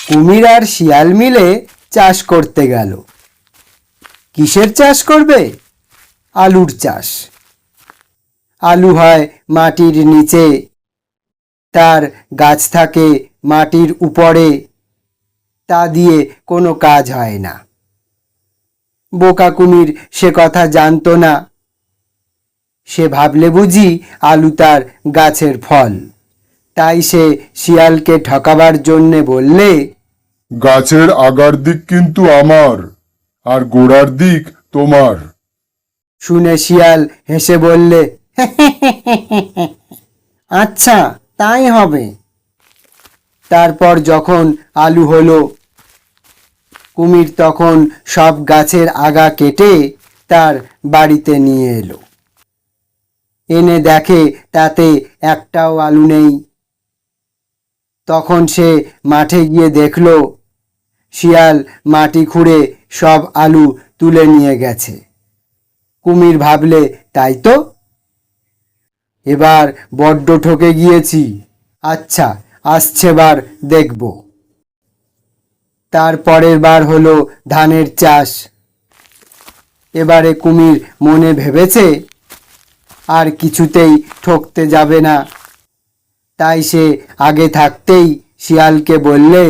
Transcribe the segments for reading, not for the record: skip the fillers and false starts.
কুমির আর শিয়াল মিলে চাষ করতে গেল। কিসের চাষ করবে? আলুর চাষ। আলু হয় মাটির নিচে, তার গাছ থাকে মাটির উপরে, তা দিয়ে কোনো কাজ হয় না। বোকা কুমির সে কথা জানতো না। সে ভাবলে বুঝি আলু তার গাছের ফল। তাই সে শিয়ালকে ঠকাবার জন্যে বললে, গাছের আগার দিক কিন্তু আমার, আর গোড়ার দিক তোমার। শুনে শিয়াল হেসে বললে, আচ্ছা তাই হবে। তারপর যখন আলু হলো, কুমির তখন সব গাছের আগা কেটে তার বাড়িতে নিয়ে এলো। এনে দেখে তাতে একটাও আলু নেই। তখন সে মাঠে গিয়ে দেখল শিয়াল মাটি খুঁড়ে সব আলু তুলে নিয়ে গেছে। কুমির ভাবলে, তাই তো, এবার বড্ড ঠকে গিয়েছি। আচ্ছা, আসছেবার দেখব। তারপরের বার হলো ধানের চাষ। এবারে কুমির মনে ভেবেছে আর কিছুতেই ঠকতে যাবে না। তাই সে আগে থাকতেই শিয়ালকে বললে,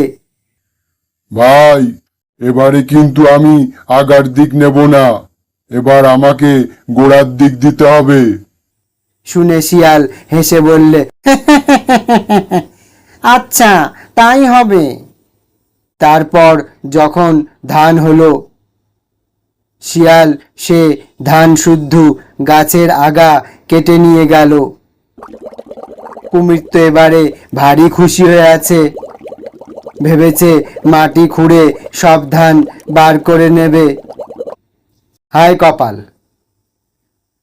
ভাই, এবারে কিন্তু আমি আগার দিক নেব না, এবার আমাকে গোড়ার দিক দিতে হবে। শুনে শিয়াল হেসে বললে, আচ্ছা তাই হবে। তারপর যখন ধান হলো, শিয়াল সে ধান শুদ্ধ গাছের আগা কেটে নিয়ে গেল। কুমির তো এবারে ভারী খুশি হয়ে আছে। ভেবেছে মাটি খুঁড়ে সব ধান বার করে নেবে। হায় কপাল!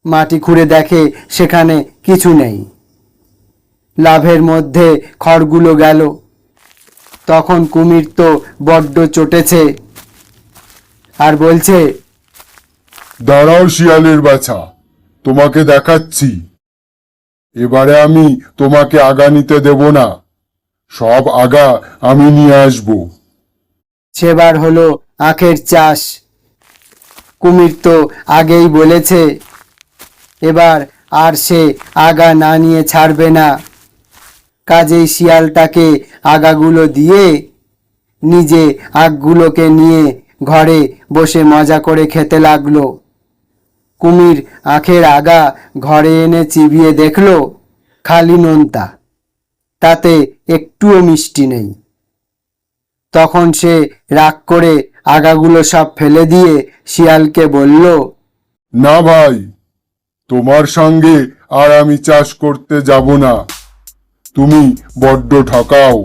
মাটি খুঁড়ে দেখে সেখানে কিছু নেই। লাভের মধ্যে খড়গুলো গেল। তখন কুমির তো বড্ড চটেছে, আর বলছে, দাঁড়াও শিয়ালের বাছা, তোমাকে দেখাচ্ছি। এবারে আমি তোমাকে আগা নিতে দেব না, সব আগা আমি নিয়ে আসব। সেবার হলো আখের চাষ। কুমির তো আগেই বলেছে এবার আর সে আগা না নিয়ে ছাড়বে না। কাজেই শিয়ালটাকে আগাগুলো দিয়ে নিজে আখগুলোকে নিয়ে ঘরে বসে মজা করে খেতে লাগলো। কুমির আখের আগা ঘরে এনে চিবিয়ে দেখলো খালি নোনতা, তাতে একটুও মিষ্টি নেই। তখন সে রাগ করে আগাগুলো সব ফেলে দিয়ে শিয়ালকে বলল, না ভাই, তোমার সঙ্গে আর আমি চাষ করতে যাব না, তুমি বড্ড ঠকাও।